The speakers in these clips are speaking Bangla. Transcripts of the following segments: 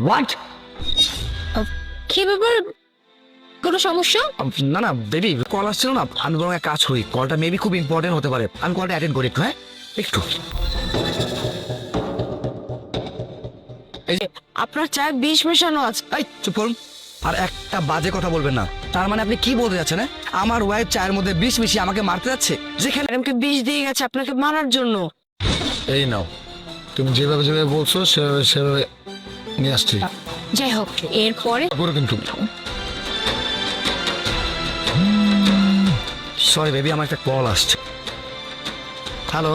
হোয়াট? কি ব্যাপার, কোনো সমস্যা? না না বেবি, কল আসছিল না, আমি বরং এক কাজ করি, কলটা মেবি খুব ইম্পর্টেন্ট হতে পারে, আমি কলটা অ্যাটেন্ড করি একটু। হ্যাঁ একটু। এই যে আপনার চায় বিষ মেশানো আছে। এই চুপ করুন, আর একটা বাজে কথা বলবেন না। তার মানে আপনি কি বলতে যাচ্ছেন? আমার ওয়াইফ চায়ের মধ্যে বিষ মিশিয়ে আমাকে মারতে যাচ্ছে, যেখানে ম্যাডামকে বিষ দিয়ে গেছে আপনাকে মারার জন্য। এই নাও, তুমি যেভাবে যেভাবে বলছো সেভাবে সেভাবে নিয়ে আসছি। যাই হোক, এরপরে করো কিন্তু। সরি বেবি, আমার একটা কল আসছে। হ্যালো,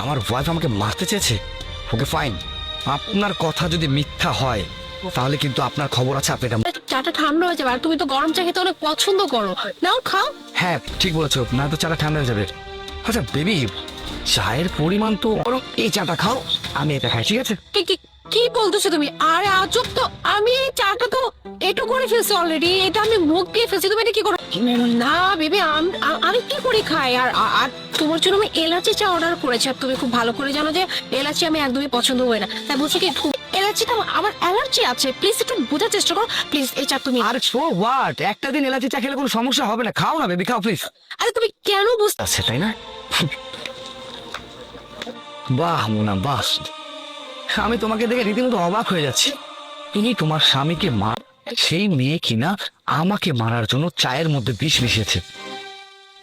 আমার ওয়াইফ আমাকে মারতে চেয়েছে। ওকে ফাইন, আপনার কথা যদি মিথ্যা হয় তাহলে কিন্তু আপনার খবর আছে, আপনি এটা। চাটা ঠান্ডা হয়ে যাবে, আর তুমি তো গরম চা খেতে অনেক পছন্দ করো, নাও খাও। হ্যাঁ ঠিক বলেছো, না তো চাটা ঠান্ডা হয়ে যাবে। আচ্ছা বেবি, চায়ের পরিমাণ তো বরং এই চাটা খাও, আমি এটা খাই, ঠিক আছে? কি বলতেছো তুমি? আরে আজব তো, আমি এই চাটা তো একটু করে ফেলছি অলরেডি, এটা আমি মুখ দিয়ে ফেলছি, তুমি এটা কি করো? না বেবি, আমি কি করে খাই? আর আর তোমার জন্য আমি এলাচি চা অর্ডার করেছি, আর তুমি খুব ভালো করে জানো যে এলাচি আমি একদমই পছন্দ করি না, তাই বলছি কি এলাচিটা আমার অ্যালার্জি আছে, প্লিজ একটু বোঝার চেষ্টা করো, প্লিজ এই চা তুমি। আর সো হোয়াট, একটা দিন এলাচি চা খেলে কোনো সমস্যা হবে না, খাও না বেবি, খাও প্লিজ। আরে তুমি কেন বুঝতে? আচ্ছা তাই না? বাহ মোনা বাহ, আমি তোমাকে দেখে রীতিমতো অবাক হয়ে যাচ্ছি। তুমি তোমার স্বামীকে মার, সেই মেয়ে কিনা আমাকে মারার জন্য চায়ের মধ্যে বিষ মিশিয়েছে।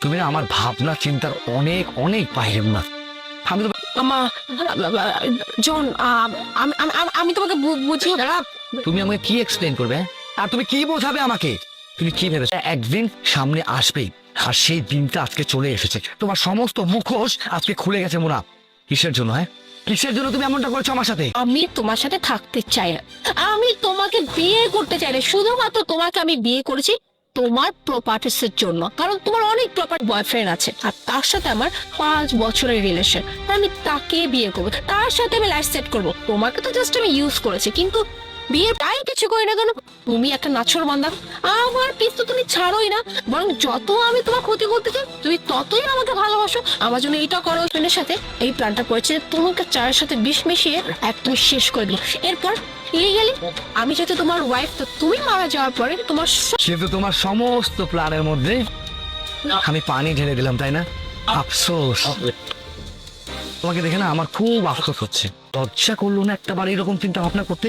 তুমি না আমার ভাবনা চিন্তার অনেক অনেক বাইরে না। আমি তো জন, আমি তোমাকে বুঝিয়ে তুমি আমাকে কি এক্সপ্লেন করবে, আর তুমি কি বোঝাবে আমাকে? তুমি কি ভেবেছো একদিন সামনে আসবেই, আর সেই দিনটা আজকে চলে এসেছে। তোমার সমস্ত মুখোশ আজকে খুলে গেছে মোনা। কিসের জন্য? কিসের জন্য তুমি এমনটা করেছো আমার সাথে? আমি তোমার সাথে থাকতে চাই না, আমি তোমাকে বিয়ে করতে চাই না, শুধুমাত্র তোমাকে আমি বিয়ে করেছি তোমার প্রপার্টিস এর জন্য, কারণ তোমার অনেক প্রপার বয়ফ্রেন্ড আছে, আর তার সাথে আমার 5 বছরের রিলেশন, আমি তাকে বিয়ে করবো, তার সাথে আমি লাইফ সেট করবো। তোমাকে তো জাস্ট আমি ইউজ করেছি, কিন্তু বিয়ে তাই কিছু করি না কেন? তুমি একটা নাছর বান্দা, আমার পিস তো তুমি ছাড়োই না, বরং যত আমি তোমার ক্ষতি করতে চাই তুমি ততই আমাকে ভালোবাসো। আমার জন্য এটা করো, ফ্রেন্ডের সাথে এই প্ল্যানটা করেছে যে তোমাকে চায়ের সাথে বিষ মিশিয়ে একদম শেষ করে দিল। এরপর লিগালি আমি যেহেতু তোমার ওয়াইফ, তো তুমি মারা যাওয়ার পরে তোমার কিন্তু তোমার সমস্ত প্ল্যানের মধ্যে আমি পানি ঢেলে দিলাম, তাই না? আফসোস, তোমাকে দেখে না আমার খুব আফসোস হচ্ছে। লজ্জা করলো না একটাবার এরকম চিন্তা ভাবনা করতে?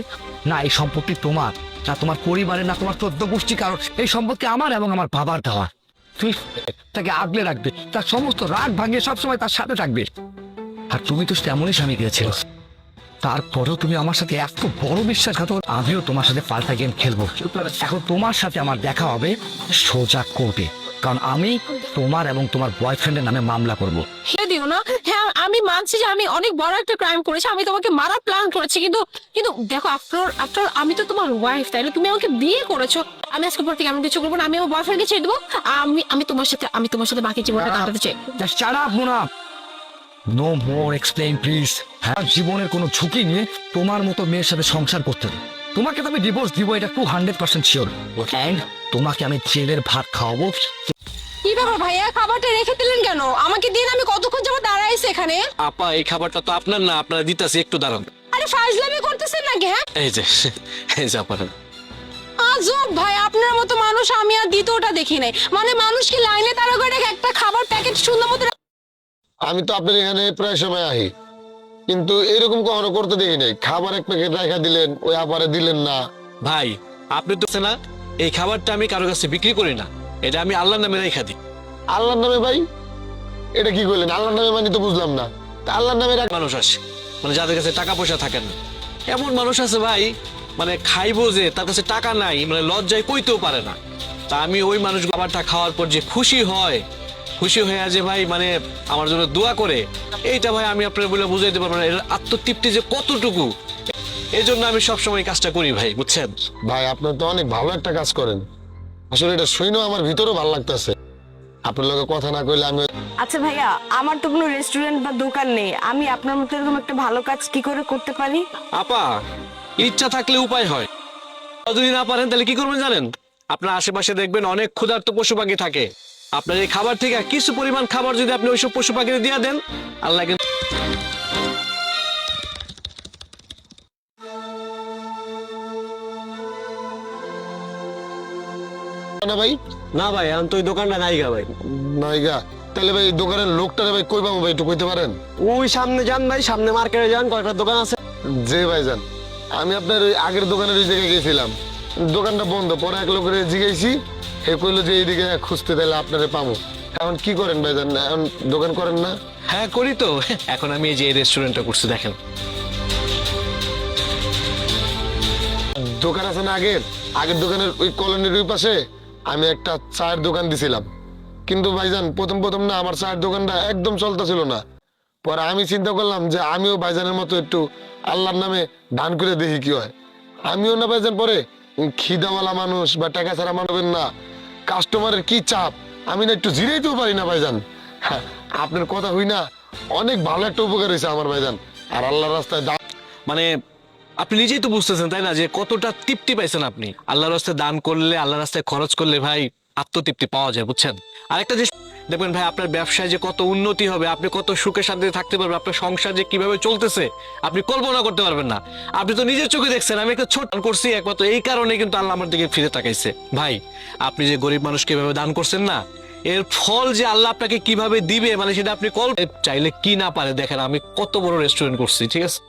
না এই সম্পত্তি তোমার না, তোমার পরিবারের না, তোমার 14 গোষ্ঠী কারো, এই সম্পত্তি আমার এবং আমার বাবার দেওয়া। তুমি তাকে আগলে রাখবে, তার সমস্ত রাগ ভাঙিয়ে সবসময় তার সাথে থাকবে। আর তুমি তো তেমনই স্বামী দিয়েছিল, তারপরেও তুমি আমার সাথে এত বড় বিশ্বাসঘাতক। আমিও তোমার সাথে পাল্টা গেম খেলবো। এখন তোমার সাথে আমার দেখা হবে সোজা কোর্টে, কারণ আমি তোমার এবং তোমার বয়ফ্রেন্ডের নামে মামলা করব। হে দিও না। হ্যাঁ আমি মানছি যে আমি অনেক বড় একটা ক্রাইম করেছি, আমি তোমাকে মারার প্ল্যান করেছি, কিন্তু কিন্তু দেখো আফটার আমি তো তোমার ওয়াইফ, তাই না? তুমি আমাকে বিয়ে করেছো, আমি আজকে পর থেকে এমন কিছু করবো না, আমি আমার বয়ফ্রেন্ডকে ছেড়ে দেবো। আমি তোমার সাথে বাকি জীবনটা কাটাতে চাই। Just shut up, Mona. No more explain please. হ্যাঁ, জীবনের কোনো ঝুঁকি নিয়ে তোমার মতো মেয়ের সাথে সংসার করতে হবে। তোমাকে তো আমি ডিভোর্স দিব, এটা 200% শিওর। এন্ড তোমাকে আমি জেলের ভাত খাওয়াবো। কি ব্যাপার ভাইয়া, খাবারটা রেখে দিলেন কেন? আমাকে দিন, আমি কতক্ষণ যাবো দাঁড়াইছি এখানে। আপা এই খাবারটা তো আপনার না, আপনারা দিতেছি, একটু দাঁড়ান। আরে ফাজলামি করতেছেন নাকি? হ্যাঁ এই যে আপা। আজব ভাই, আপনার মতো মানুষ আমি আর দ্বিতীয়টা দেখি নাই। মানে মানুষ কি লাইনে তারা করে একটা খাবার প্যাকেট সুন্দর মতো। আমি তো আপনার এখানে প্রায় সময় আহি, কিন্তু এরকম কখনো করতে দেখি নাই। খাবার এক প্যাকেট রাখা দিলেন, ওই আপারে দিলেন না। ভাই আপনি তো না, এই খাবারটা আমি কারো কাছে বিক্রি করি না, এটা আমি আল্লাহর নামে রেখা দিই। আল্লাহর নামে? ভাই এটা কি করলেন? আল্লাহর নামে মানে তো বুঝলাম না। তা আল্লাহর নামে মানুষ আছে মানে যাদের কাছে টাকা পয়সা থাকে না, এমন মানুষ আছে ভাই, মানে খাইবো যে তার কাছে টাকা নাই, মানে লজ্জায় কইতেও পারে না। তা আমি ওই মানুষ খাবারটা খাওয়ার পর যে খুশি হয়, খুশি হয়ে যে ভাই মানে আমার জন্য দোয়া করে, এইটা ভাই আমি আপনার বলে বুঝাইতে পারবো না, এর আত্মতৃপ্তি যে কতটুকু। এই জন্য আমি সবসময় কাজটা করি ভাই, বুঝছেন? ভাই আপনার তো অনেক ভালো একটা কাজ করেন। আসলে এটা শুনেও আমার ভিতরেও ভালো লাগতেছে। আপনার লোকে কথা না কইলে আমি। আচ্ছা ভাইয়া, আমার তো কোনো রেস্টুরেন্ট বা দোকান নেই, আমি আপনার মতো এরকম একটা ভালো কাজ কি করে করতে পারি? আপা ইচ্ছা থাকলে উপায় হয়, যদি না পারেন তাহলে কি করবেন জানেন? আপনার আশেপাশে দেখবেন অনেক ক্ষুধার্ত পশু পাখি থাকে, আপনার এই খাবার থেকে কিছু পরিমাণ খাবার যদি আপনি ওইসব পশু পাখিকে দিয়ে দেন, আল্লাহ না ভাই? না ভাই এখন তো ওই দোকানটা নাই গা ভাই। নাইগা? তাহলে ভাই দোকানের লোকটারে ভাই কই পাবো ভাই, একটু কইতে পারেন? ওই সামনে যান ভাই, সামনে মার্কেটে যান, কয়েকটা দোকান আছে। জি ভাইজান, আমি আপনার ওই আগের দোকানের ওই জায়গায় গেছিলাম, দোকানটা বন্ধ। পরে এক লোকের জিজ্ঞাসি, হে কইলো যে এইদিকে খুঁজতে, তাহলে আপনারে পাবো। এখন কি করেন ভাইজান, এখন দোকান করেন না? হ্যাঁ করি তো, এখন আমি এই যে রেস্টুরেন্টটা করছি দেখেন। দোকান আছে না আগের আগের দোকানের ওই কলোনির ওই পাশে আমি একটা চায়ের দোকান দিছিলাম। কিন্তু ভাইজান প্রথম প্রথম না আমার চায়ের দোকানটা একদম চলতেছিল না। পরে আমি চিন্তা করলাম যে আমিও ভাইজানের মতো একটু আল্লাহর নামে দান করে দেখি কি হয়। আমিও না ভাইজান পরে খিদাওয়ালা মানুষ বা টাকা ছাড়া মানবেন না, কাস্টমারের কি চাপ, আমি না একটু জিরাইতেও পারি না ভাইজান। হ্যাঁ, আপনার কথা হই না, অনেক ভালো একটা উপকার হয়েছে আমার ভাইজান। আর আল্লাহর রাস্তায় মানে আপনি নিজেই তো বুঝতেছেন তাই না, যে কতটা তৃপ্তি পাইছেন আপনি। আল্লাহর রাস্তায় দান করলে, আল্লাহর রাস্তায় খরচ করলে ভাই আত্মতৃপ্তি পাওয়া যায়, বুঝছেন। আরেকটা যে দেখবেন ভাই, আপনার ব্যবসায় যে কত উন্নতি হবে, আপনি কত সুখে শান্তিতে থাকতে পারবেন, আপনার সংসার যে কিভাবে চলতেছে আপনি কল্পনা করতে পারবেন না। আপনি তো নিজের চোখে দেখছেন, আমি একটা ছোট দান করছি একমাত্র এই কারণে কিন্তু আল্লাহ আমার দিকে ফিরে তাকাইছে। ভাই আপনি যে গরিব মানুষকে এভাবে দান করছেন না, এর ফল যে আল্লাহ আপনাকে কিভাবে দিবে, মানে সেটা আপনি চাইলে কি না পারে। দেখেন আমি কত বড় রেস্টুরেন্ট করছি, ঠিক আছে।